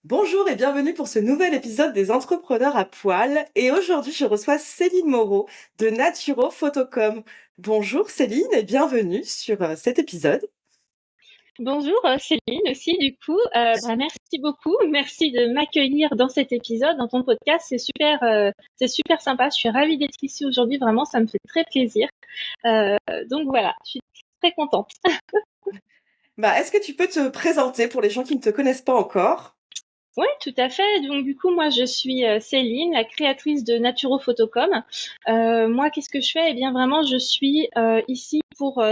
Bonjour et bienvenue pour ce nouvel épisode des Entrepreneurs à poil. Et aujourd'hui, je reçois Céline Moreau de Naturo Photocom. Bonjour Céline et bienvenue sur cet épisode. Bonjour Céline aussi du coup. Merci beaucoup, merci de m'accueillir dans cet épisode, dans ton podcast, c'est super sympa. Je suis ravie d'être ici aujourd'hui, vraiment ça me fait très plaisir. Euh, donc voilà, je suis très contente. Est-ce que tu peux te présenter pour les gens qui ne te connaissent pas encore? Oui, tout à fait. Donc du coup, moi je suis Céline, la créatrice de Naturo Photocom. Moi, qu'est-ce que je fais? Eh bien, vraiment, je suis ici pour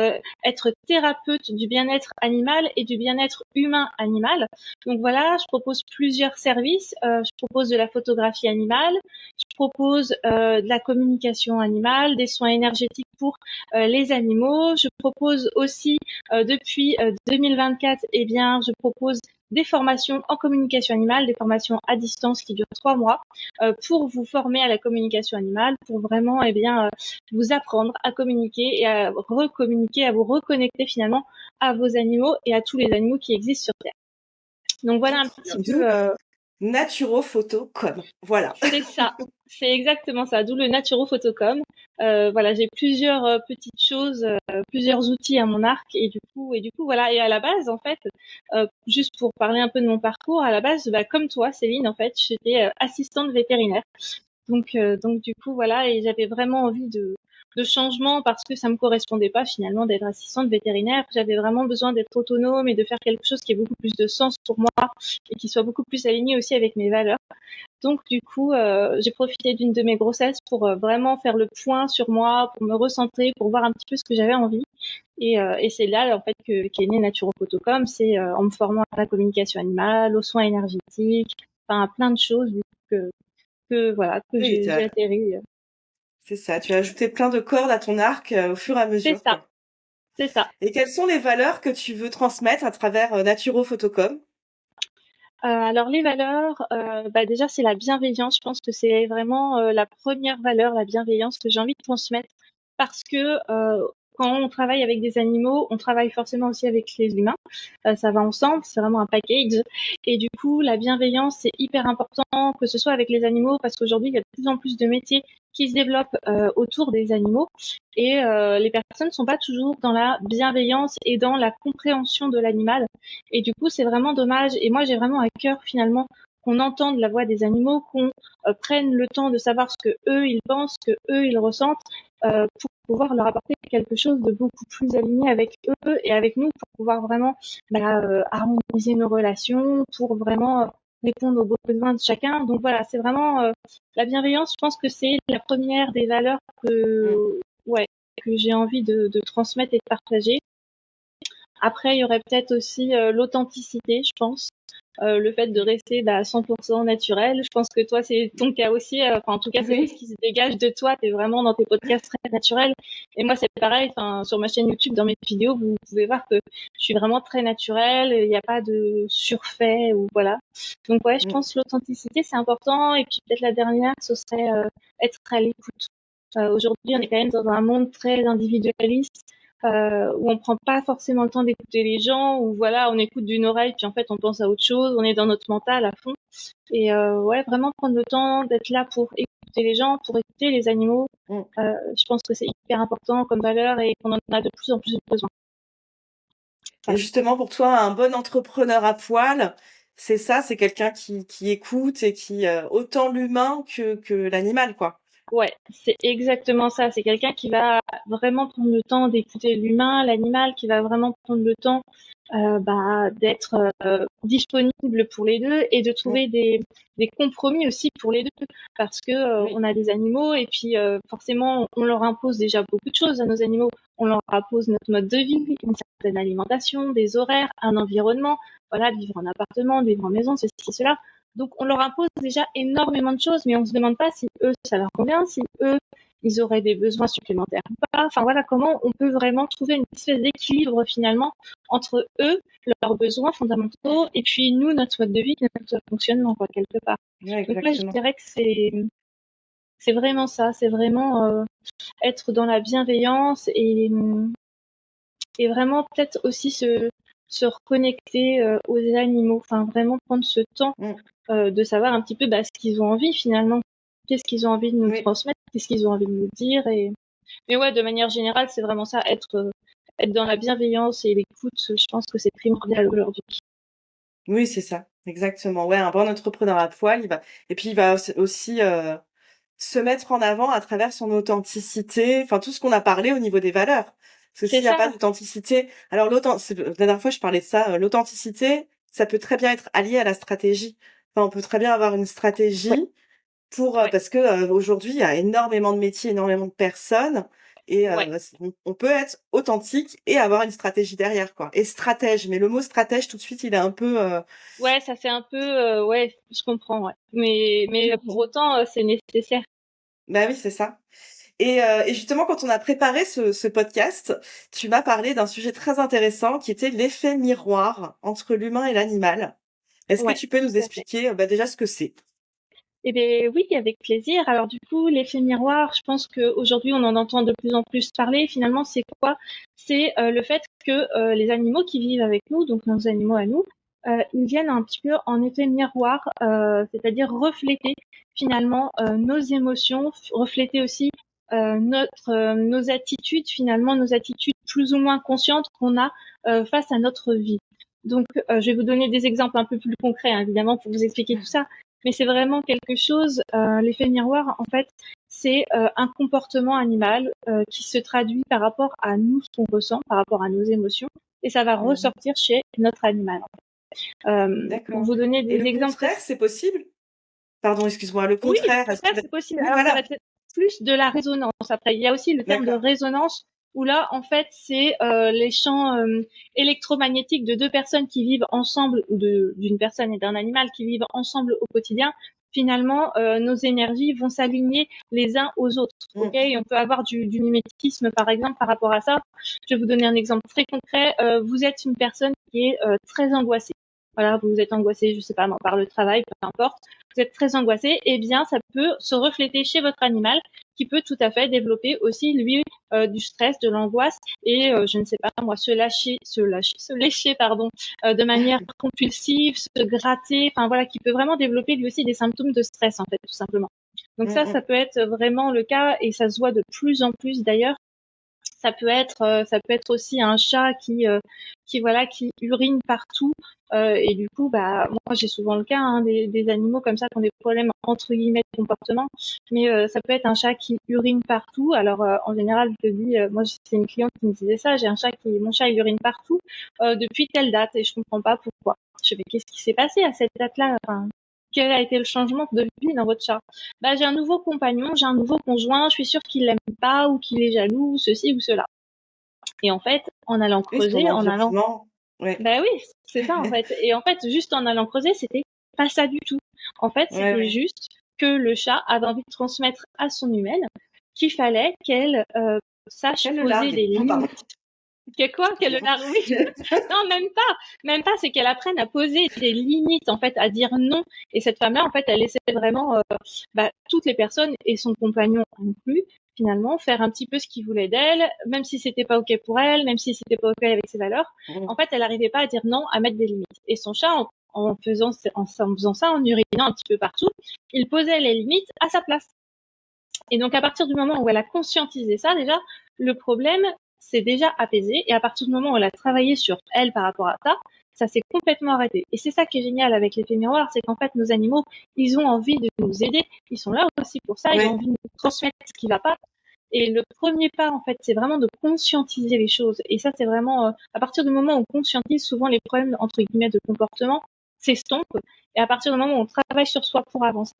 être thérapeute du bien-être animal et du bien-être humain-animal. Donc voilà, je propose plusieurs services. Je propose de la photographie animale, je propose de la communication animale, des soins énergétiques pour les animaux. Je propose aussi depuis 2024, eh bien, je propose des formations en communication animale, des formations à distance qui durent 3 mois pour vous former à la communication animale, pour vraiment vous apprendre à communiquer et à recommuniquer, à vous reconnecter finalement à vos animaux et à tous les animaux qui existent sur Terre. Donc voilà un petit D'où peu. Naturo Photocom. Voilà. C'est ça, c'est exactement ça, d'où le Naturo Photocom. Voilà, j'ai plusieurs petites choses, plusieurs outils à mon arc et du coup voilà. Et à la base en fait, juste pour parler un peu de mon parcours, à la base, comme toi Céline en fait, j'étais assistante vétérinaire. Donc du coup voilà, et j'avais vraiment envie de changement parce que ça me correspondait pas finalement d'être assistante vétérinaire. J'avais vraiment besoin d'être autonome et de faire quelque chose qui ait beaucoup plus de sens pour moi et qui soit beaucoup plus aligné aussi avec mes valeurs. Donc du coup, j'ai profité d'une de mes grossesses pour vraiment faire le point sur moi, pour me recentrer, pour voir un petit peu ce que j'avais envie. Et c'est là en fait qu'est né Naturo Photocom. C'est en me formant à la communication animale, aux soins énergétiques, enfin à plein de choses que que Oui, j'ai atterri. c'est ça. Tu as ajouté plein de cordes à ton arc au fur et à C'est mesure, ça, quoi. c'est ça. Et quelles sont les valeurs que tu veux transmettre à travers Naturo Photocom? Alors les valeurs, déjà c'est la bienveillance. Je pense que c'est vraiment la première valeur, la bienveillance que j'ai envie de transmettre parce que quand on travaille avec des animaux, on travaille forcément aussi avec les humains. Ça va ensemble, c'est vraiment un package. Et du coup, la bienveillance c'est hyper important que ce soit avec les animaux parce qu'aujourd'hui il y a de plus en plus de métiers qui se développent autour des animaux et les personnes ne sont pas toujours dans la bienveillance et dans la compréhension de l'animal. Et du coup, c'est vraiment dommage. Et moi, j'ai vraiment à cœur finalement qu'on entende la voix des animaux, qu'on prenne le temps de savoir ce que eux ils pensent, ce que eux ils ressentent, pour pouvoir leur apporter quelque chose de beaucoup plus aligné avec eux et avec nous, pour pouvoir vraiment harmoniser nos relations, pour vraiment répondre aux besoins de chacun. Donc voilà, c'est vraiment la bienveillance. Je pense que c'est la première des valeurs ouais, que j'ai envie de transmettre et de partager. Après, il y aurait peut-être aussi l'authenticité, je pense. Le fait de rester 100% naturel. Je pense que toi, c'est ton cas aussi. Enfin, en tout cas, c'est ce Oui. qui se dégage de toi. Tu es vraiment dans tes podcasts très naturels. Et moi, c'est pareil. Enfin, sur ma chaîne YouTube, dans mes vidéos, vous pouvez voir que je suis vraiment très naturelle. Il n'y a pas de surfait ou voilà. Donc ouais, je pense que l'authenticité, c'est important. Et puis peut-être la dernière, ce serait être à l'écoute. Aujourd'hui, on est quand même dans un monde très individualiste où on prend pas forcément le temps d'écouter les gens, où voilà, on écoute d'une oreille, puis en fait on pense à autre chose, on est dans notre mental à fond. Et ouais, vraiment prendre le temps d'être là pour écouter les gens, pour écouter les animaux. Je pense que c'est hyper important comme valeur et qu'on en a de plus en plus besoin. Et Voilà. justement, pour toi, un bon entrepreneur à poil, c'est ça, c'est quelqu'un qui écoute et qui autant l'humain que l'animal, quoi. Ouais, c'est exactement ça. C'est quelqu'un qui va vraiment prendre le temps d'écouter l'humain, l'animal, qui va vraiment prendre le temps d'être disponible pour les deux et de Mm. trouver des compromis aussi pour les deux. Parce que Oui. on a des animaux et puis forcément on leur impose déjà beaucoup de choses à nos animaux. On leur impose notre mode de vie, une certaine alimentation, des horaires, un environnement, voilà, de vivre en appartement, de vivre en maison, ceci, cela. Donc on leur impose déjà énormément de choses, mais on se demande pas si eux ça leur convient, si eux ils auraient des besoins supplémentaires ou pas. Enfin voilà comment on peut vraiment trouver une espèce d'équilibre finalement entre eux, leurs besoins fondamentaux, et puis nous, notre mode de vie, notre fonctionnement, quoi, quelque part. Ouais, Donc moi, je exactement. dirais que c'est vraiment ça, c'est vraiment être dans la bienveillance et vraiment peut-être aussi se reconnecter aux animaux, enfin vraiment prendre ce temps Mmh. de savoir un petit peu ce qu'ils ont envie finalement, qu'est-ce qu'ils ont envie de nous Oui. transmettre, qu'est-ce qu'ils ont envie de nous dire. Mais ouais, de manière générale, c'est vraiment ça, être dans la bienveillance et l'écoute, je pense que c'est primordial aujourd'hui. Oui, c'est ça, exactement. Ouais, un bon entrepreneur à poil, il va aussi, se mettre en avant à travers son authenticité, enfin tout ce qu'on a parlé au niveau des valeurs. Parce que C'est s'il y a ça, pas d'authenticité, alors la dernière fois je parlais de ça, l'authenticité, ça peut très bien être allié à la stratégie. Enfin, on peut très bien avoir une ouais, stratégie pour, ouais, parce que, aujourd'hui, il y a énormément de métiers, énormément de personnes et ouais. on peut être authentique et avoir une stratégie derrière, quoi. Et stratège, mais le mot stratège, tout de suite, il est un peu, Ouais, ça fait un peu, ouais, je comprends, ouais. Mais pour autant, c'est nécessaire. bah oui, c'est ça. Et justement, quand on a préparé ce podcast, tu m'as parlé d'un sujet très intéressant qui était l'effet miroir entre l'humain et l'animal. Est-ce que Ouais, tu peux nous tout à fait. expliquer, déjà ce que c'est? Eh bien, oui, avec plaisir. Alors du coup, l'effet miroir, je pense qu'aujourd'hui, on en entend de plus en plus parler. Finalement, c'est quoi? C'est le fait que les animaux qui vivent avec nous, donc nos animaux à nous, ils viennent un petit peu en effet miroir, c'est-à-dire refléter finalement nos émotions, refléter aussi nos attitudes, finalement nos attitudes plus ou moins conscientes qu'on a face à notre vie. Donc, je vais vous donner des exemples un peu plus concrets, hein, évidemment, pour vous expliquer tout ça. Mais c'est vraiment quelque chose, l'effet miroir, en fait, c'est un comportement animal qui se traduit par rapport à nous, ce qu'on ressent, par rapport à nos émotions, et ça va Mmh. ressortir chez notre animal. Pour D'accord. vous donner Et des le exemples très... contraire, c'est possible? Pardon, excuse-moi, le Oui, le contraire, est-ce contraire, qu'il va c'est possible. oui, Alors, ça va voilà, être plus de la résonance. Après, il y a aussi le terme de d'accord. résonance, où là, en fait, c'est les champs électromagnétiques de deux personnes qui vivent ensemble, ou d'une personne et d'un animal qui vivent ensemble au quotidien. Finalement, nos énergies vont s'aligner les uns aux autres. Ok, Mmh. et on peut avoir du mimétisme, par exemple, par rapport à ça. Je vais vous donner un exemple très concret. Vous êtes une personne qui est très angoissée. Voilà, vous êtes angoissé, je sais pas, par le travail, peu importe, vous êtes très angoissé, eh bien, ça peut se refléter chez votre animal qui peut tout à fait développer aussi, lui, du stress, de l'angoisse et, je ne sais pas, moi, se lécher, pardon, de manière compulsive, se gratter, enfin voilà, qui peut vraiment développer lui aussi des symptômes de stress, en fait, tout simplement. Donc Mmh ça mh. peut être vraiment le cas et ça se voit de plus en plus d'ailleurs. Ça peut être aussi un chat qui voilà, qui urine partout. Et du coup, bah, moi, j'ai souvent le cas, hein, des animaux comme ça qui ont des problèmes entre guillemets de comportement. Mais ça peut être un chat qui urine partout. Alors, en général, je te dis, moi, c'est une cliente qui me disait ça. Mon chat, il urine partout depuis telle date et je comprends pas pourquoi. Je fais, qu'est-ce qui s'est passé à cette date-là? Enfin, quel a été le changement de vie dans votre chat? Bah, j'ai un nouveau compagnon, j'ai un nouveau conjoint, je suis sûre qu'il l'aime pas ou qu'il est jaloux, ou ceci ou cela. Et en fait, en allant Oui, son creuser, environnement, ouais. bah oui, c'est ça en fait. Et en fait, juste en allant creuser, c'était pas ça du tout. En fait, Ouais, c'était ouais. juste que le chat avait envie de transmettre à son humaine qu'il fallait qu'elle sache Qu'elle le poser largue. des Oh pardon, limites. Que quoi? Qu'elle le excuse-moi. largue? Oui. Non, même pas, c'est qu'elle apprenne à poser des limites, en fait, à dire non. Et cette femme-là, en fait, elle essaie vraiment, toutes les personnes et son compagnon inclus, finalement, faire un petit peu ce qu'il voulait d'elle, même si c'était pas ok pour elle, même si c'était pas ok avec ses valeurs. Mmh. En fait, elle n'arrivait pas à dire non, à mettre des limites. Et son chat, en faisant ça, en urinant un petit peu partout, il posait les limites à sa place. Et donc, à partir du moment où elle a conscientisé ça, déjà, le problème s'est déjà apaisé. Et à partir du moment où elle a travaillé sur elle par rapport à ça s'est complètement arrêté. Et c'est ça qui est génial avec l'effet miroir, c'est qu'en fait, nos animaux, ils ont envie de nous aider. Ils sont là aussi pour ça. Ils ont Oui, envie de nous transmettre ce qui va pas. Et le premier pas, en fait, c'est vraiment de conscientiser les choses. Et ça, c'est vraiment, à partir du moment où on conscientise, souvent les problèmes, entre guillemets, de comportement s'estompent. Et à partir du moment où on travaille sur soi pour avancer,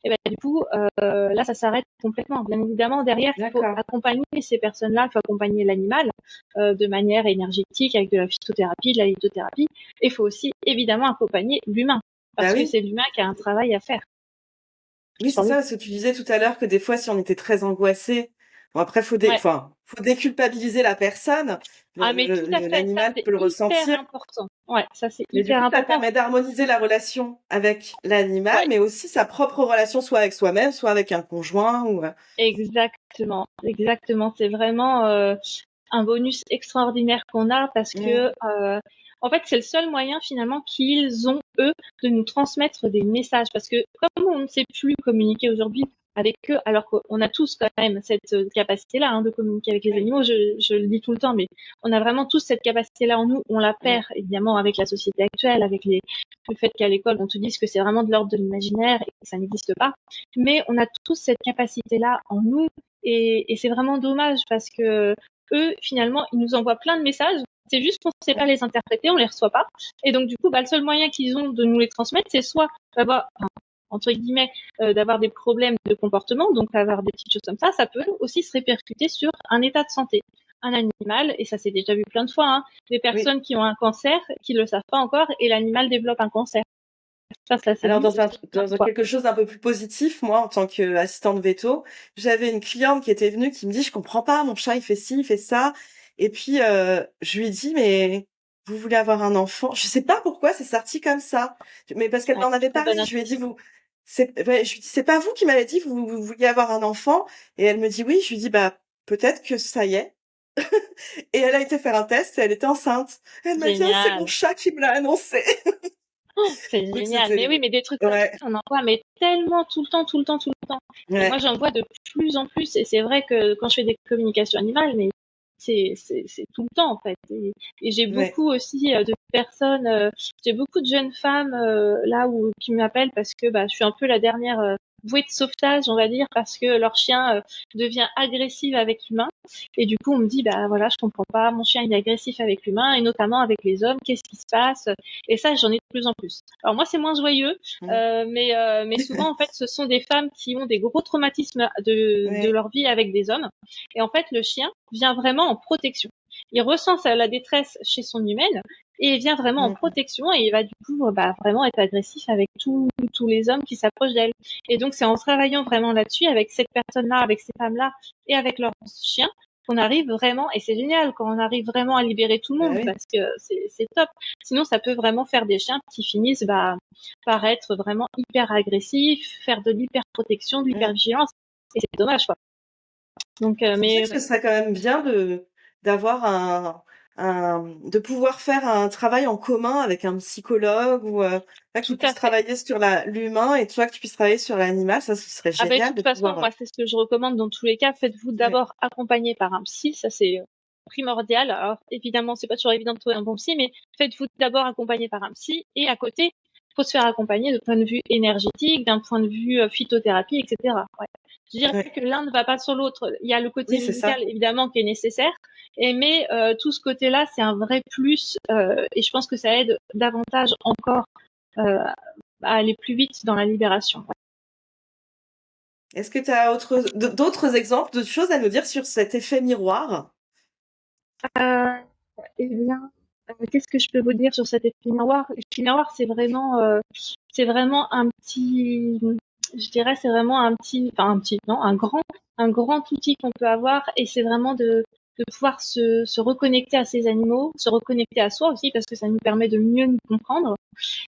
et ben, du coup, là, ça s'arrête complètement. Bien évidemment, derrière, il faut d'accord. accompagner ces personnes-là, il faut accompagner l'animal de manière énergétique avec de la phytothérapie, de la lithothérapie. Et il faut aussi, évidemment, accompagner l'humain. Bah Parce que oui. c'est l'humain qui a un travail à faire Oui, c'est sur lui. ça, parce que tu disais tout à l'heure que des fois, si on était très angoissé, bon après Ouais. faut déculpabiliser la personne. Ah, mais tout à fait, ça L'animal c'est peut le hyper ressentir, important. Ouais, ça c'est mais du hyper coup, ça important. permet d'harmoniser la relation avec l'animal, Ouais, mais aussi sa propre relation, soit avec soi-même, soit avec un conjoint ou, exactement, exactement. C'est vraiment un bonus extraordinaire qu'on a parce mmh, que En fait, c'est le seul moyen finalement qu'ils ont, eux, de nous transmettre des messages. Parce que comme on ne sait plus communiquer aujourd'hui avec eux, alors qu'on a tous quand même cette capacité-là de communiquer avec les Oui. animaux, je le dis tout le temps, mais on a vraiment tous cette capacité-là en nous. On la Mm. perd évidemment avec la société actuelle, avec le fait qu'à l'école, on te dise que c'est vraiment de l'ordre de l'imaginaire et que ça n'existe pas. Mais on a tous cette capacité-là en nous et c'est vraiment dommage parce que eux, finalement, ils nous envoient plein de messages. C'est juste qu'on ne sait pas les interpréter, on les reçoit pas. Et donc, du coup, le seul moyen qu'ils ont de nous les transmettre, c'est soit d'avoir, entre guillemets, d'avoir des problèmes de comportement, donc avoir des petites choses comme ça. Ça peut aussi se répercuter sur un état de santé. Un animal, et ça s'est déjà vu plein de fois, des Oui. personnes qui ont un cancer, qui ne le savent pas encore, et l'animal développe un cancer. Ça s'est Alors vu dans aussi plein de fois. quelque chose d'un peu plus positif, moi en tant qu'assistante veto, j'avais une cliente qui était venue qui me dit je comprends pas, mon chat il fait ci, il fait ça, et puis je lui dis mais vous voulez avoir un enfant? Je sais pas pourquoi c'est sorti comme ça, mais parce qu'elle Ouais, m'en avait très bonne parlé, je lui ai dit intuition. vous je lui dis c'est pas vous qui m'avez dit que vous vouliez avoir un enfant, et elle me dit oui, je lui dis bah peut-être que ça y est. Et elle a été faire un test et elle était enceinte. Elle m'a dit ah, c'est mon Génial. chat qui me l'a annoncé. C'est Donc génial. Mais oui, c'était mais des trucs comme ça, ouais, on en voit, mais tellement tout le temps, tout le temps, tout le temps. Et moi, ouais. j'en vois de plus en plus. Et c'est vrai que quand je fais des communications animales, mais c'est tout le temps, en fait. Et j'ai Ouais. beaucoup aussi de personnes, j'ai beaucoup de jeunes femmes là où qui m'appellent parce que je suis un peu la dernière bouée de sauvetage, on va dire, parce que leur chien devient agressif avec l'humain. Et du coup, on me dit, bah voilà, je comprends pas, mon chien il est agressif avec l'humain et notamment avec les hommes, qu'est-ce qui se passe? Et ça, j'en ai de plus en plus. Alors moi, c'est moins joyeux, Mmh. mais souvent, en fait, ce sont des femmes qui ont des gros traumatismes de Ouais. leur vie avec des hommes. Et en fait, le chien vient vraiment en protection. Il ressent la détresse chez son humaine et il vient vraiment en Mmh. protection et il va du coup vraiment être agressif avec tous les hommes qui s'approchent d'elle. Et donc, c'est en travaillant vraiment là-dessus avec cette personne-là, avec ces femmes-là et avec leurs chiens qu'on arrive vraiment, et c'est génial quand on arrive vraiment à libérer tout le Bah monde oui. parce que c'est top. Sinon, ça peut vraiment faire des chiens qui finissent par être vraiment hyper agressifs, faire de l'hyper-protection, de Mmh. l'hyper-vigilance. Et c'est dommage, quoi. Donc, C'est pour ça mais que ce serait quand même bien d'avoir de pouvoir faire un travail en commun avec un psychologue ou là, qui tout à puisse fait. travailler sur l'humain et toi que tu puisses travailler sur l'animal, ça ce serait Ah ben, de génial de toute façon, pouvoir moi, c'est ce que je recommande dans tous les cas. Faites-vous ouais. d'abord accompagner par un psy. Ça, c'est primordial. Alors, évidemment, c'est pas toujours évident de trouver un bon psy, mais faites-vous d'abord accompagner par un psy. Et à côté, faut se faire accompagner de point de vue énergétique, d'un point de vue phytothérapie, etc. Ouais. Je dirais Ouais. que l'un ne va pas sur l'autre. Il y a le côté Oui, c'est médical, ça. évidemment, qui est nécessaire. Mais tout ce côté-là, c'est un vrai plus. Et je pense que ça aide davantage encore euh, à aller plus vite dans la libération. Est-ce que tu as d'autres exemples, d'autres choses à nous dire sur cet effet miroir? Euh, Eh bien, qu'est-ce que je peux vous dire sur cet effet miroir? L'effet miroir, c'est vraiment un petit, je dirais, c'est vraiment enfin un petit, non, un grand outil qu'on peut avoir, et c'est vraiment de pouvoir se reconnecter à ces animaux, se reconnecter à soi aussi, parce que ça nous permet de mieux nous comprendre.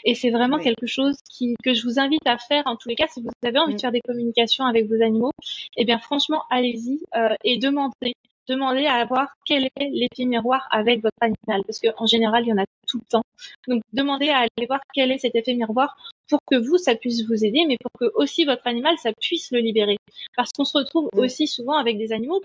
Et c'est vraiment Oui. quelque chose que je vous invite à faire en tous les cas, si vous avez envie de Mmh. faire des communications avec vos animaux, eh bien franchement, allez-y et demandez à voir quel est l'effet miroir avec votre animal, parce qu'en général, il y en a tout le temps. Donc, demandez à aller voir quel est cet effet miroir pour que vous, ça puisse vous aider, mais pour que aussi votre animal, ça puisse le libérer. Parce qu'on se retrouve Mmh. aussi souvent avec des animaux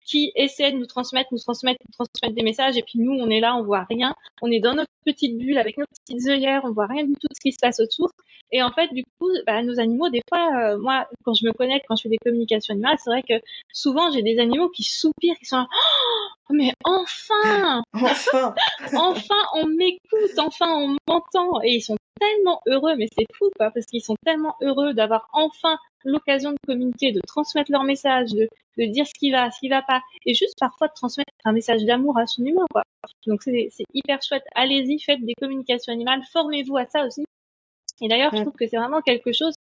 qui essaient de nous transmettre, des messages, et puis nous, on est là, on voit rien, on est dans notre petite bulle avec nos petites œillères, on voit rien du tout de ce qui se passe autour. Et en fait, du coup, nos animaux, des fois, moi, quand je me connecte, quand je fais des communications animales, c'est vrai que souvent, j'ai des animaux qui soupirent, qui sont là, oh, mais enfin, Enfin! enfin, on m'écoute, enfin, on m'entend. Et ils sont tellement heureux, mais c'est fou, quoi, parce qu'ils sont tellement heureux d'avoir enfin l'occasion de communiquer, de transmettre leur message, de dire ce qui va pas, et juste parfois de transmettre un message d'amour à son humain, quoi. Donc c'est hyper chouette. Allez-y, faites des communications animales, formez-vous à ça aussi. Et d'ailleurs, je Mmh. trouve que c'est vraiment quelque chose,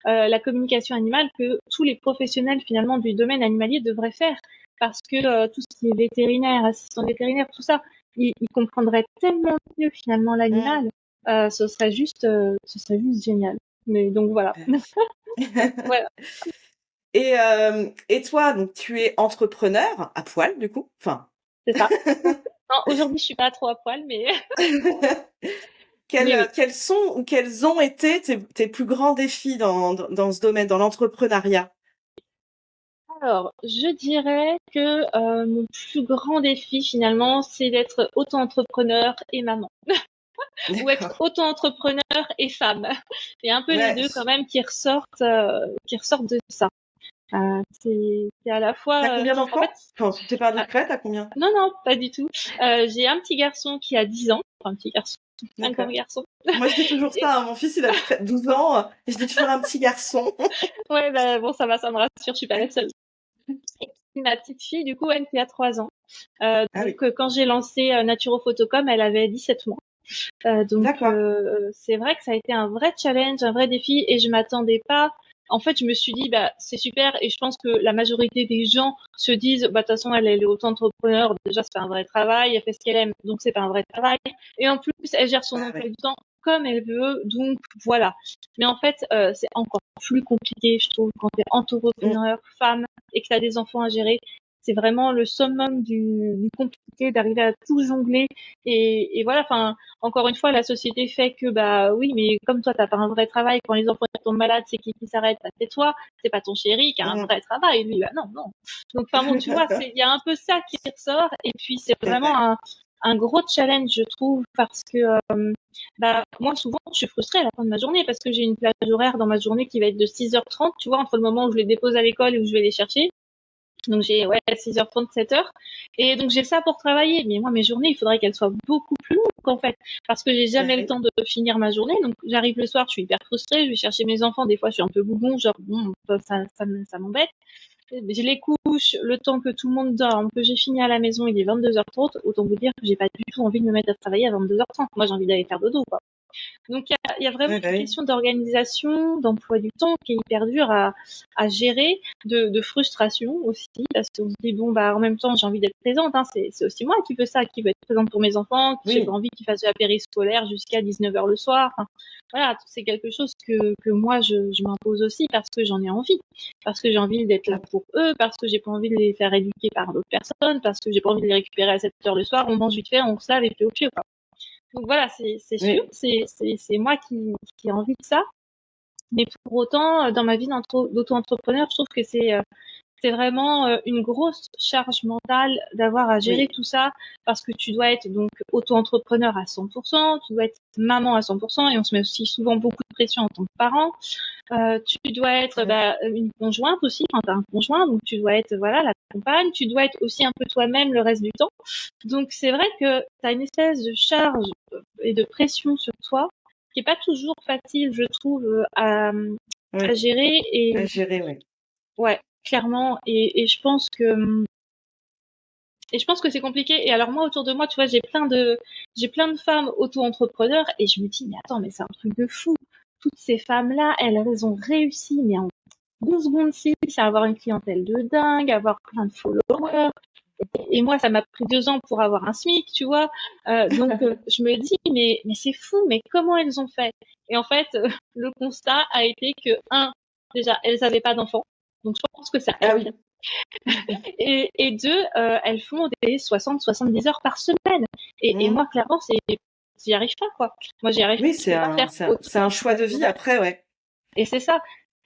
la communication animale, que tous les professionnels finalement du domaine animalier devraient faire, parce que tout ce qui est vétérinaire, assistant vétérinaire, tout ça, ils comprendraient tellement mieux finalement Mmh. l'animal, ce serait juste génial. Mais donc voilà. Bah oui. Voilà, Et toi, donc tu es entrepreneur à poil du coup? Enfin, c'est ça. Non, aujourd'hui, je suis pas trop à poil, mais mais oui. Quels sont ou quels ont été tes plus grands défis dans ce domaine, dans l'entrepreneuriat? Alors, je dirais que mon plus grand défi finalement, c'est d'être auto-entrepreneur et maman, ou être D'accord. auto-entrepreneur et femme. Il y a un peu les Ouais. deux quand même qui ressortent de ça. C'est à la T'as fois, combien en fait, d'enfants? Enfin, si c'est pas ah, indiscret, t'as combien? non, non, pas du tout. J'ai un petit garçon qui a 10 ans, enfin un petit garçon, un grand D'accord. garçon. Moi, je dis toujours Et, ça, hein. Mon fils, il a 12 ans, et je dis toujours un petit garçon. ouais, bah, bon, ça va, ça me rassure, je suis pas la seule. Et ma petite fille, du coup, elle qui a 3 ans. Ah oui. Quand j'ai lancé Naturo Photocom, elle avait 17 mois. D'accord. C'est vrai que ça a été un vrai challenge, un vrai défi, et je m'attendais pas. En fait, je me suis dit, bah, c'est super, et je pense que la majorité des gens se disent, bah, de toute façon, elle est auto-entrepreneur, déjà, c'est pas un vrai travail, elle fait ce qu'elle aime, donc c'est pas un vrai travail. Et en plus, elle gère son Ah emploi oui. du temps comme elle veut, donc voilà. Mais en fait, c'est encore plus compliqué, je trouve, quand t'es Mmh. entrepreneur, femme, et que t'as des enfants à gérer. C'est vraiment le summum du compliqué d'arriver à tout jongler. Et voilà, enfin, encore une fois, la société fait que, bah oui, mais comme toi, t'as pas un vrai travail, quand les enfants tombent malades, c'est qui s'arrête? Bah, c'est toi, c'est pas ton chéri qui a un Mmh. vrai travail. Lui, bah non, non. Donc, enfin bon, tu vois, il y a un peu ça qui ressort. Et puis, c'est C'est vraiment vrai. un gros challenge, je trouve, parce que, bah, moi, souvent, je suis frustrée à la fin de ma journée parce que j'ai une plage horaire dans ma journée qui va être de 6h30, tu vois, entre le moment où je les dépose à l'école et où je vais les chercher. Donc j'ai 6h30, 7h. Et donc j'ai ça pour travailler. Mais moi, mes journées, il faudrait qu'elles soient beaucoup plus longues, en fait. Parce que j'ai Eh jamais le oui. temps de finir ma journée. Donc j'arrive le soir, je suis hyper frustrée, je vais chercher mes enfants. Des fois, je suis un peu bougon, genre, bon, ça m'embête. Je les couche, le temps que tout le monde dorme, que j'ai fini à la maison, il est 22h30. Autant vous dire que j'ai pas du tout envie de me mettre à travailler à 22h30. Moi, j'ai envie d'aller faire dodo, quoi. Donc il y a vraiment Ouais, bah une oui. question d'organisation, d'emploi du temps qui est hyper dure à gérer, de frustration aussi, parce qu'on se dit bon bah en même temps j'ai envie d'être présente, hein, c'est aussi moi qui veux ça, qui veux être présente pour mes enfants, qui j'ai pas Oui. envie qu'ils fassent de la périscolaire jusqu'à 19h le soir. Enfin, voilà, c'est quelque chose que moi je m'impose aussi parce que j'en ai envie, parce que j'ai envie d'être là Mmh. pour eux, parce que j'ai pas envie de les faire éduquer par d'autres personnes, parce que j'ai pas envie de les récupérer à 7h le soir, on mange vite fait, on se lave et puis au pied, quoi. Donc voilà, c'est sûr, Oui. c'est moi qui ai envie de ça. Mais pour autant, dans ma vie d'auto-entrepreneur, je trouve que c'est vraiment une grosse charge mentale d'avoir à gérer Oui. tout ça parce que tu dois être donc auto-entrepreneur à 100%, tu dois être maman à 100% et on se met aussi souvent beaucoup de pression en tant que parent. Tu dois être Mmh. bah, une conjointe aussi quand tu as un conjoint, donc tu dois être voilà la compagne, tu dois être aussi un peu toi-même le reste du temps. Donc c'est vrai que tu as une espèce de charge et de pression sur toi qui est pas toujours facile, je trouve, à Oui. gérer. Et À gérer, oui. ouais, clairement. Et je pense que c'est compliqué. Et alors moi, autour de moi, tu vois, j'ai plein de femmes auto-entrepreneurs et je me dis, mais attends, mais c'est un truc de fou. Toutes ces femmes-là, elles ont réussi, mais en 12 secondes 6, à avoir une clientèle de dingue, à avoir plein de followers. Et moi, ça m'a pris 2 ans pour avoir un SMIC, tu vois. Je me dis, mais c'est fou, mais comment elles ont fait? Et en fait, le constat a été que, déjà, elles n'avaient pas d'enfants. Donc, je pense que ça Ah aide. oui. Et deux, elles font des 60-70 heures par semaine. Et Mmh. moi, clairement, j'y arrive pas, quoi. Moi, j'y arrive pas, Oui, je peux pas faire c'est autant un choix de vie d'horaires. après, ouais. Et c'est ça.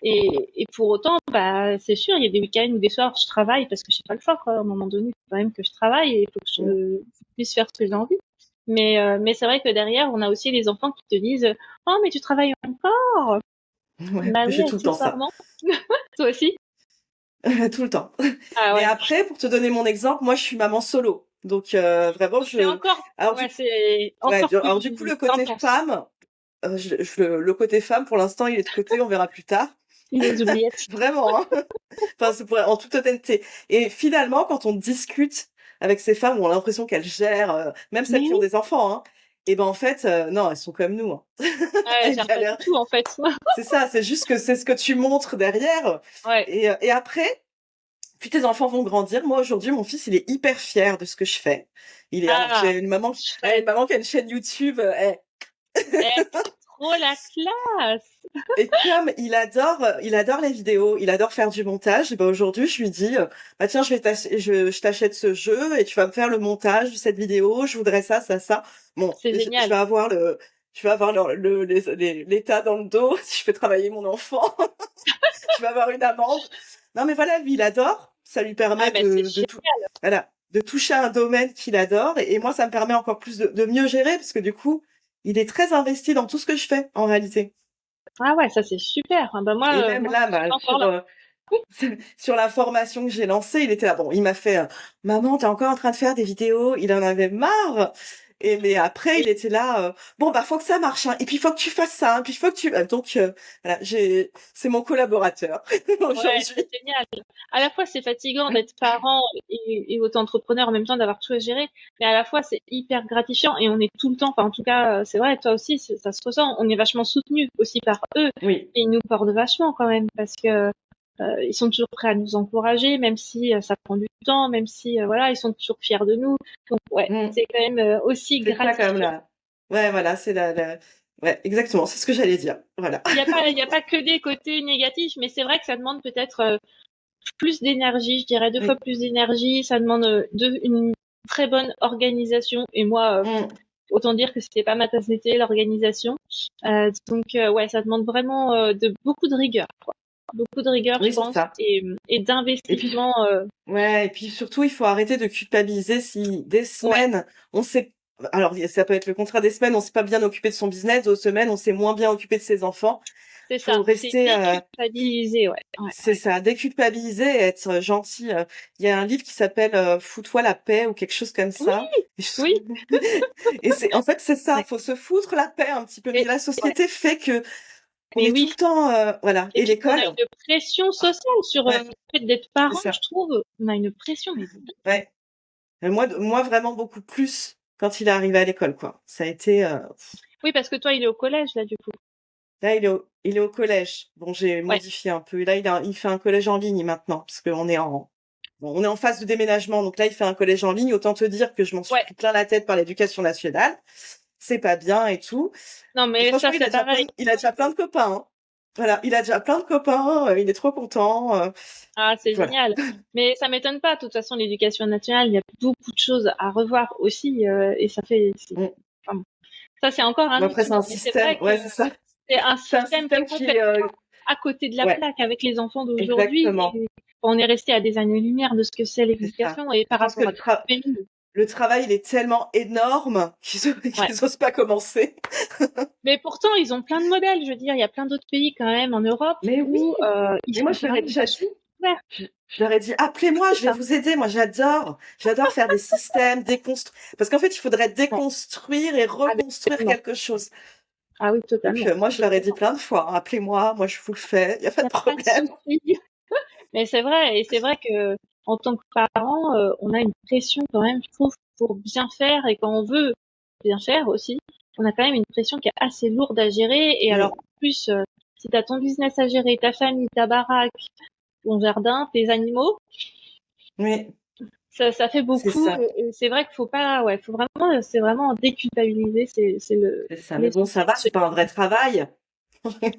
Et pour autant, bah, c'est sûr, il y a des week-ends ou des soirs où je travaille parce que j'ai pas le choix, quoi. À un moment donné, il faut quand même que je travaille et il faut que Mmh. je puisse faire ce que j'ai envie. Mais c'est vrai que derrière, on a aussi les enfants qui te disent, oh, mais tu travailles encore? Ouais, Bah moi, oui, j'ai tout le temps ça. accessoirement. Toi aussi? Tout le temps. Ah Mais ouais. après, pour te donner mon exemple, moi, je suis maman solo. Donc, vraiment, Donc c'est encore, alors ouais, c'est encore alors du coup, plus le côté intense. femme, le côté femme, pour l'instant, il est de côté, on verra plus tard. Les oubliettes. Vraiment, hein. Enfin, en toute honnêteté. Et finalement, quand on discute avec ces femmes, on a l'impression qu'elles gèrent, même celles Mais qui ont oui, des enfants, hein. Et ben, en fait, non, elles sont comme nous, hein. ouais, Elles gère pas du galèrent. tout en fait. C'est ça, c'est juste que c'est ce que tu montres derrière. Ouais. Et après, puis tes enfants vont grandir. Moi, aujourd'hui, mon fils, il est hyper fier de ce que je fais. Alors, Ah, j'ai une maman, chouette. qui a une chaîne YouTube, Eh, trop la classe! Et comme il adore les vidéos, il adore faire du montage, et ben aujourd'hui, je lui dis, bah tiens, je t'achète ce jeu et tu vas me faire le montage de cette vidéo. Je voudrais ça, ça, ça. Bon, C'est je génial. vais avoir l'état dans le dos si je fais travailler mon enfant. Je vais avoir une amende. Non, mais voilà, lui, il adore. Ça lui Ah permet bah c'est voilà, de toucher à un domaine qu'il adore. Et moi, ça me permet encore plus de mieux gérer parce que du coup, il est très investi dans tout ce que je fais, en réalité. Ah ouais, ça c'est super. Ah bah Et moi, même moi là, je suis bah, pas encore là. sur la formation que j'ai lancée, il était là. Bon, il m'a fait, maman, t'es encore en train de faire des vidéos. Il en avait marre. Mais après, Et- il était là. Bon, bah, faut que ça marche, hein. Et puis, faut que tu fasses ça. Hein. Puis, faut que tu. Donc, voilà, c'est mon collaborateur Ouais, c'est aujourd'hui. génial. À la fois c'est fatigant d'être parent et auto-entrepreneur en même temps d'avoir tout à gérer, mais à la fois c'est hyper gratifiant et on est tout le temps, enfin en tout cas c'est vrai, toi aussi ça se ressent, on est vachement soutenu aussi par eux Oui, et ils nous portent vachement quand même parce que ils sont toujours prêts à nous encourager, même si ça prend du temps, même si voilà, ils sont toujours fiers de nous. Donc ouais, mm. c'est quand même aussi C'est ça quand même gratifiant. là. Ouais, voilà, ouais, exactement. C'est ce que j'allais dire. Voilà. Il y a pas que des côtés négatifs, mais c'est vrai que ça demande peut-être plus d'énergie, je dirais deux fois Oui. plus d'énergie. Ça demande une très bonne organisation. Et moi, Mm. autant dire que c'était pas ma tasse de thé, l'organisation. Ouais, ça demande vraiment de beaucoup de rigueur, quoi. Beaucoup de rigueur, je Oui, c'est pense, ça. et Et puis, d'investissement. ouais, et puis surtout, il faut arrêter de culpabiliser si des Ouais, semaines, on sait, alors ça peut être le contraire des semaines, on s'est pas bien occupé de son business, d'autres semaines, on s'est moins bien occupé de ses enfants. c'est Faut ça. C'est rester, déculpabiliser, ouais. Ouais, c'est ouais. ça, déculpabiliser, et être gentil. Il y a un livre qui s'appelle Fous-toi la paix ou quelque chose comme Oui, ça. Et, oui. et en fait, c'est ça, Ouais. faut se foutre la paix un petit peu. Mais Et- la ouais. société fait que on Mais est tout oui. le temps, voilà. Et Et puis on a l'école, une pression sociale sur ouais, le fait d'être c'est parent, je ça. trouve. On a une pression, mais Ouais. Moi, vraiment beaucoup plus quand il est arrivé à l'école, quoi. Ça a été, oui, parce que toi, il est au collège, là, du coup. là, il est au collège. Bon, j'ai Ouais, modifié un peu. Là, il fait un collège en ligne maintenant, parce qu'on est bon, on est en phase de déménagement. Donc là, il fait un collège en ligne. Autant te dire que je m'en suis ouais. pris plein la tête par l'éducation nationale. C'est pas bien et tout. Non, Et mais ça, franchement, c'est pareil. il a déjà plein de copains, hein. Voilà. Il a déjà plein de copains. Il est trop content. Ah, c'est Voilà. génial. Mais ça m'étonne pas. De toute façon, l'éducation nationale, il y a beaucoup de choses à revoir aussi, et ça fait, Mm. enfin, bon. Ça, c'est encore Bon, un autre après, c'est un sujet. Mais c'est vrai système. que Ouais, c'est ça. c'est un C'est un système qui est système qui est, complètement à côté de la ouais, plaque avec les enfants d'aujourd'hui. exactement. Et on est resté à des années-lumière de ce que c'est C'est ça. l'éducation et Je par pense que rapport à d'autres pays. le travail, il est tellement énorme Ouais. qu'ils osent pas commencer. Mais pourtant, ils ont plein de modèles. Je veux dire, il y a plein d'autres pays quand même en Europe Mais oui, où ils mais moi, sont je leur ai vraiment déjà vachement dit. ouverts. Je leur ai dit, appelez-moi, C'est je vais ça. vous aider. Moi, j'adore faire des systèmes, déconstruire. Parce qu'en fait, il faudrait Ouais. déconstruire et Avec reconstruire tellement. quelque chose. Ah oui, Donc, totalement. moi, je leur ai dit Totalement. plein de fois, hein, appelez-moi, moi, je vous le fais. Il y a pas Il de n'y a pas de problème. souci. Mais c'est vrai, et c'est vrai que en tant que parent, on a une pression quand même, je trouve, pour bien faire, et quand on veut bien faire aussi, on a quand même une pression qui est assez lourde à gérer. Et alors, Mm. en plus, si tu as ton business à gérer, ta famille, ta baraque, ton jardin, tes animaux, Oui, ça fait c'est beaucoup. ça, Et c'est vrai qu'il faut pas, ouais, faut vraiment, c'est vraiment déculpabiliser, c'est c'est ça. Mais bon, ça l'essentiel. va, c'est pas un vrai travail.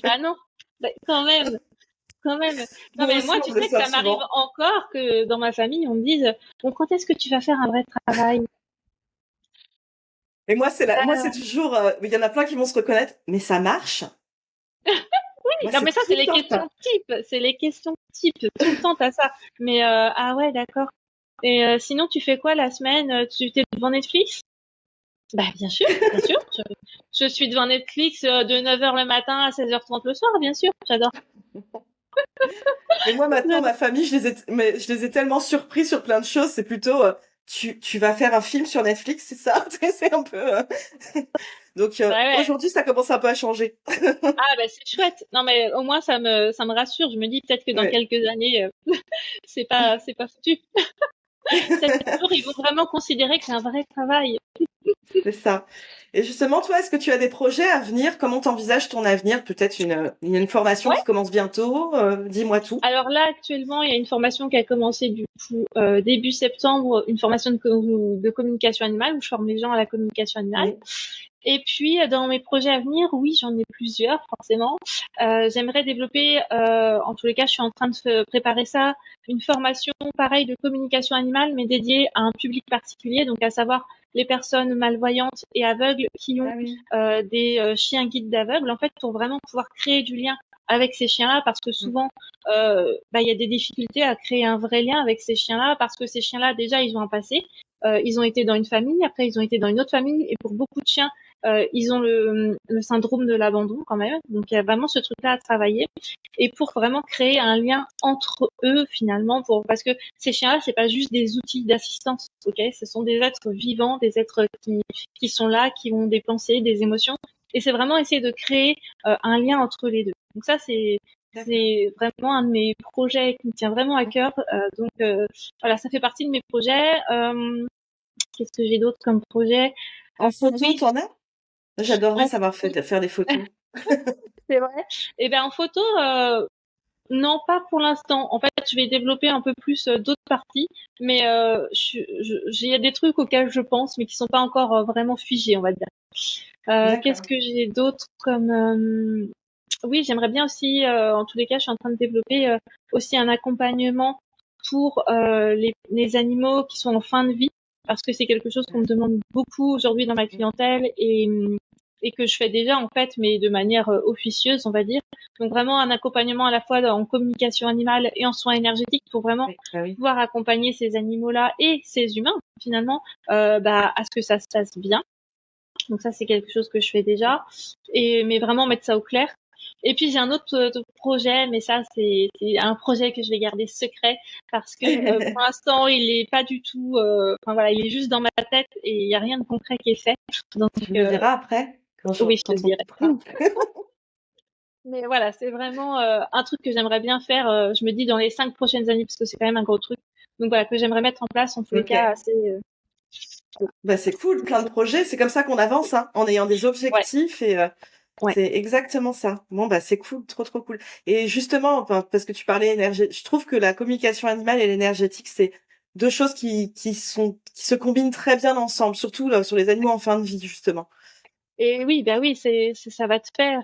Ah non, bah, quand même. Quand même. Non, Nous mais aussi, moi, on tu me le sais que sort ça m'arrive souvent. encore que dans ma famille, on me dise, bon, quand est-ce que tu vas faire un vrai travail? Et moi, moi, c'est Ah, toujours, il y en a plein qui vont se reconnaître, mais ça marche. oui, Moi, non, mais c'est ça, tout c'est le les temps questions ça. types. C'est les questions types. Tout le temps, t'as ça. Mais, ah ouais, d'accord. Et sinon, tu fais quoi la semaine? Tu t'es devant Netflix? Bah, bien sûr, bien sûr. Je suis devant Netflix de 9 heures le matin à 16h30 le soir, bien sûr. J'adore. Mais moi, maintenant, J'adore. ma famille, mais je les ai tellement surpris sur plein de choses. C'est plutôt, tu vas faire un film sur Netflix, c'est ça? C'est un peu, Donc, Ouais, ouais. aujourd'hui, ça commence un peu à changer. Ah, bah, c'est chouette. Non, mais au moins, ça me rassure. Je me dis peut-être que dans Ouais. quelques années, c'est pas foutu. Peut-être qu'un jour, ils vont vraiment considérer que c'est un vrai travail. C'est ça. Et justement, toi, est-ce que tu as des projets à venir? Comment t'envisages ton avenir? Peut-être une formation Ouais. qui commence bientôt? Dis-moi tout. Alors là, actuellement, il y a une formation qui a commencé du coup début septembre, une formation de communication animale où je forme les gens à la communication animale. Oui. Et puis, dans mes projets à venir, oui, j'en ai plusieurs, forcément. J'aimerais développer, en tous les cas, je suis en train de préparer ça, une formation pareille de communication animale, mais dédiée à un public particulier, donc à savoir les personnes malvoyantes et aveugles qui ont Ah oui. des chiens guides d'aveugles, en fait, pour vraiment pouvoir créer du lien avec ces chiens-là, parce que Mm. souvent, il y a des difficultés à créer un vrai lien avec ces chiens-là, parce que ces chiens-là, déjà, ils ont un passé. Ils ont été dans une famille, après ils ont été dans une autre famille, et pour beaucoup de chiens, ils ont le syndrome de l'abandon quand même. Donc il y a vraiment ce truc-là à travailler. Et pour vraiment créer un lien entre eux finalement, parce que ces chiens-là, c'est pas juste des outils d'assistance, ok? Ce sont des êtres vivants, des êtres qui sont là, qui ont des pensées, des émotions. Et c'est vraiment essayer de créer un lien entre les deux. Donc ça, c'est vraiment un de mes projets qui me tient vraiment à cœur. Voilà, ça fait partie de mes projets. Qu'est-ce que j'ai d'autre comme projet? En photo, Oui, t'en as? J'adorerais en savoir faire des photos. c'est vrai. Et ben en photo, non, pas pour l'instant. En fait, je vais développer un peu plus d'autres parties, mais il y a des trucs auxquels je pense, mais qui sont pas encore vraiment figés, on va dire. Qu'est-ce D'accord. que j'ai d'autre comme oui, j'aimerais bien aussi, en tous les cas, je suis en train de développer aussi un accompagnement pour les animaux qui sont en fin de vie, parce que c'est quelque chose qu'on me demande beaucoup aujourd'hui dans ma clientèle et que je fais déjà en fait, mais de manière officieuse, on va dire. Donc vraiment un accompagnement à la fois en communication animale et en soins énergétiques pour vraiment Oui, bah oui. pouvoir accompagner ces animaux-là et ces humains finalement à ce que ça se passe bien. Donc ça, c'est quelque chose que je fais déjà. Mais vraiment mettre ça au clair. Et puis j'ai un autre projet, mais ça c'est un projet que je vais garder secret parce que pour l'instant il est pas du tout. Enfin voilà, il est juste dans ma tête et il y a rien de concret qui est fait. Donc Tu me diras après, oui, je te le quand on dirai. coupera. Mais voilà, c'est vraiment un truc que j'aimerais bien faire. Je me dis dans les 5 prochaines années parce que c'est quand même un gros truc. Donc voilà, que j'aimerais mettre en place en tous les cas Ok. assez. Bah c'est cool, plein de projets. C'est comme ça qu'on avance, hein, en ayant des Ouais, objectifs et ouais. c'est exactement ça. Bon bah c'est cool, trop trop cool. Et justement, enfin, parce que tu parlais énergie, je trouve que la communication animale et l'énergétique, c'est deux choses qui se combinent très bien ensemble, surtout là, sur les animaux en fin de vie justement. Et oui, bah oui, ça va te faire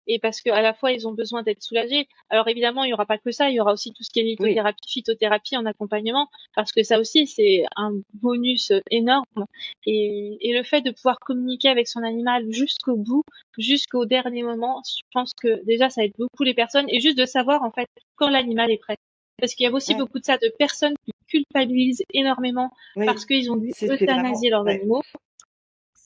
et parce que à la fois ils ont besoin d'être soulagés. Alors évidemment, il y aura pas que ça, il y aura aussi tout ce qui est Oui. lithothérapie, phytothérapie en accompagnement parce que ça aussi c'est un bonus énorme et le fait de pouvoir communiquer avec son animal jusqu'au bout, jusqu'au dernier moment, je pense que déjà ça aide beaucoup les personnes et juste de savoir en fait quand l'animal est prêt. Parce qu'il y a aussi Ouais. beaucoup de ça de personnes qui culpabilisent énormément parce Oui. qu'ils ont dû C'était euthanasier vraiment, leurs ouais. animaux.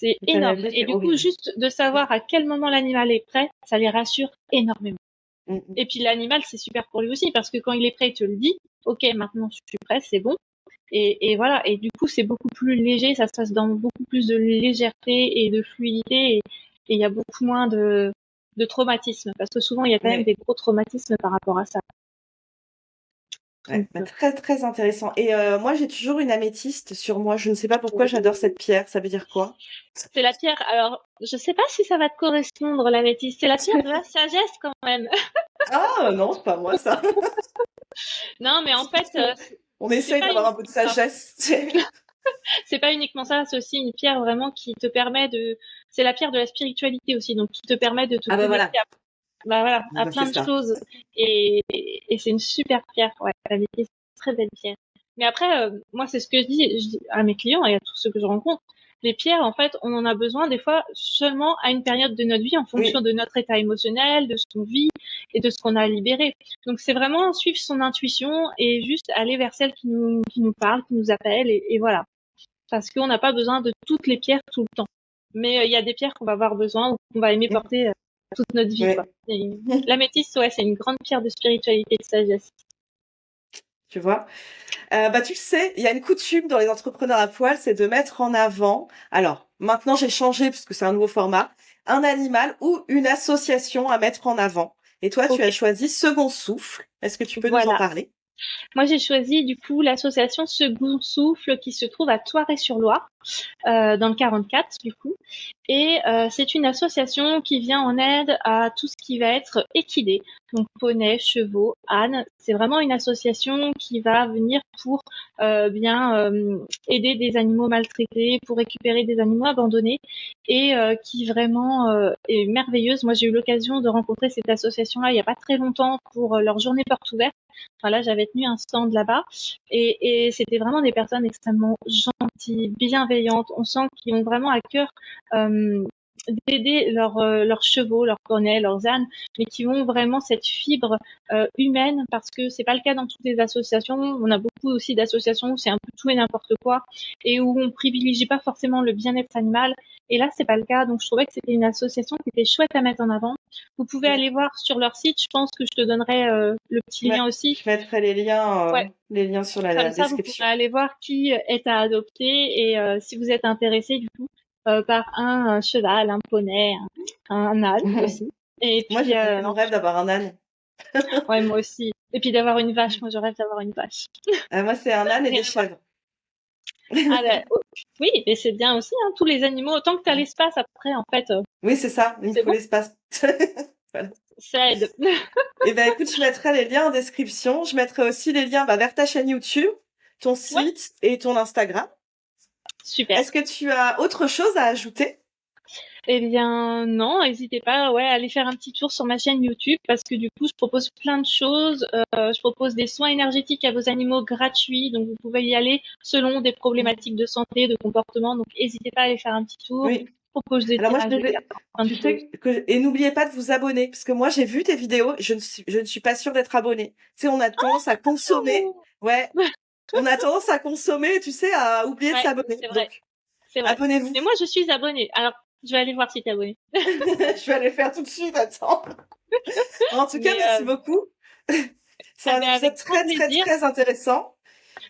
C'est énorme. L'euthanasie, Et c'est du coup, horrible. juste de savoir à quel moment l'animal est prêt, ça les rassure énormément. Mm, mm. Et puis l'animal, c'est super pour lui aussi, parce que quand il est prêt, il te le dit, ok, maintenant je suis prêt, c'est bon. Et voilà. Et du coup, c'est beaucoup plus léger, ça se passe dans beaucoup plus de légèreté et de fluidité, et il y a beaucoup moins de traumatisme, parce que souvent, il y a quand même Ouais. des gros traumatismes par rapport à ça. Ouais, Donc, bah, très très intéressant. Et moi, j'ai toujours une améthyste sur moi. Je ne sais pas pourquoi j'adore euh, cette pierre. Ça veut dire quoi? c'est la pierre. Alors, je sais pas si ça va te correspondre, l'améthyste. C'est la pierre de la sagesse quand même. Ah non, c'est pas moi ça. Non, mais en fait, On c'est essaye pas d'avoir un peu de uniquement ça. sagesse. C'est pas uniquement ça, c'est aussi une pierre vraiment qui te permet c'est la pierre de la spiritualité aussi, donc qui te permet de te Ah bah connecter voilà. à Bah, c'est plein de ça. choses. Et c'est une super pierre, ouais, la vérité, c'est une très belle pierre. Mais après, moi, c'est ce que je dis à mes clients et à tous ceux que je rencontre. Les pierres, en fait, on en a besoin des fois seulement à une période de notre vie en fonction Oui. de notre état émotionnel, de ce qu'on vit et de ce qu'on a libéré. Donc c'est vraiment suivre son intuition et juste aller vers celle qui nous parle, qui nous appelle et voilà parce qu'on n'a pas besoin de toutes les pierres tout le temps. Mais il y a des pierres qu'on va avoir besoin ou qu'on va aimer porter toute notre vie, quoi. Oui. L'améthyste, ouais, c'est une grande pierre de spiritualité et de sagesse. Tu vois? Bah, tu le sais, il y a une coutume dans les entrepreneurs à poil, c'est de mettre en avant, alors maintenant j'ai changé parce que c'est un nouveau format, un animal ou une association à mettre en avant. Et toi, tu Ok, as choisi Second Souffle. Est-ce que tu peux nous en voilà. parler? Moi, j'ai choisi du coup l'association Second Souffle qui se trouve à Thoiry-sur-Loire, dans le 44 du coup. Et c'est une association qui vient en aide à tout ce qui va être équidé, donc poney, chevaux, ânes. C'est vraiment une association qui va venir pour bien aider des animaux maltraités, pour récupérer des animaux abandonnés, et qui vraiment est merveilleuse. Moi, j'ai eu l'occasion de rencontrer cette association-là il n'y a pas très longtemps pour leur journée porte ouverte. Enfin, là, j'avais tenu un stand là-bas et c'était vraiment des personnes extrêmement gentilles, bienveillantes. On sent qu'ils ont vraiment à cœur euh, d'aider leurs chevaux, leurs poneys, leurs ânes, mais qui ont vraiment cette fibre humaine parce que c'est pas le cas dans toutes les associations. On a beaucoup aussi d'associations où c'est un peu tout et n'importe quoi et où on privilégie pas forcément le bien-être animal. Et là, c'est pas le cas. Donc, je trouvais que c'était une association qui était chouette à mettre en avant. Vous pouvez Ouais. aller voir sur leur site. Je pense que je te donnerai le petit Ouais. lien aussi. Je mettrai Ouais, les liens sur la comme ça, vous pourrez description. aller voir qui est à adopter et si vous êtes intéressé du coup par un cheval, un poney, un âne aussi. Et Moi, puis, on rêve d'avoir un âne. ouais, moi aussi. Et puis d'avoir une vache. Moi, je rêve d'avoir une vache. Moi, c'est un âne et Rien des à voir. chèvres. Ah, ben, oh, oui, et c'est bien aussi, hein, tous les animaux. Autant que tu as l'espace après, en fait, Oui, c'est ça. Il me c'est faut bon. l'espace. Voilà. Ça aide. Eh ben, écoute, je mettrai les liens en description. Je mettrai aussi les liens vers ta chaîne YouTube, ton Ouais, site et ton Instagram. super. Est-ce que tu as autre chose à ajouter? Eh bien, non, n'hésitez pas, ouais, à aller faire un petit tour sur ma chaîne YouTube parce que du coup, je propose plein de choses. Je propose des soins énergétiques à vos animaux gratuits, donc vous pouvez y aller selon des problématiques de santé, de comportement. Donc, n'hésitez pas à aller faire un petit tour. Oui. Je propose des Alors moi, tirages de cartes, plein de tu choses. sais que, et n'oubliez pas de vous abonner, parce que moi, j'ai vu tes vidéos, je ne suis pas sûre d'être abonnée. Tu sais, on a tendance à consommer. Oh Ouais. On a tendance à consommer, tu sais, à oublier de ouais, s'abonner. c'est vrai, Donc, c'est vrai. abonnez-vous. Mais moi, je suis abonnée. Alors, je vais aller voir si t'es abonnée. Je vais aller le faire tout de suite, attends. En tout cas, Mais merci beaucoup. C'est ah un ben, épisode avec grand très, très, plaisir. très intéressant.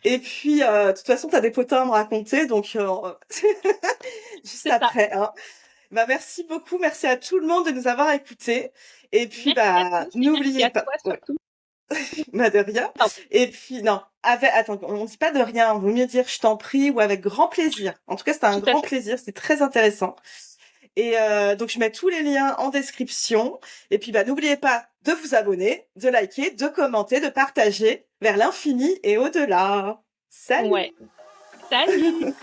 Et puis, de toute façon, tu as des potins à me raconter, donc juste C'est ça. après. Hein. Bah, merci beaucoup, merci à tout le monde de nous avoir écoutés. Et puis, Merci à bah, tous et merci n'oubliez à pas. toi Ouais, surtout. bah, de rien. Pardon. Et puis, non, attends, on dit pas de rien, vaut mieux dire je t'en prie ou avec grand plaisir. En tout cas, c'était un Tout à grand fait. plaisir, c'était très intéressant. Et donc, je mets tous les liens en description. Et puis, bah, n'oubliez pas de vous abonner, de liker, de commenter, de partager vers l'infini et au-delà. Ouais. Salut! Salut!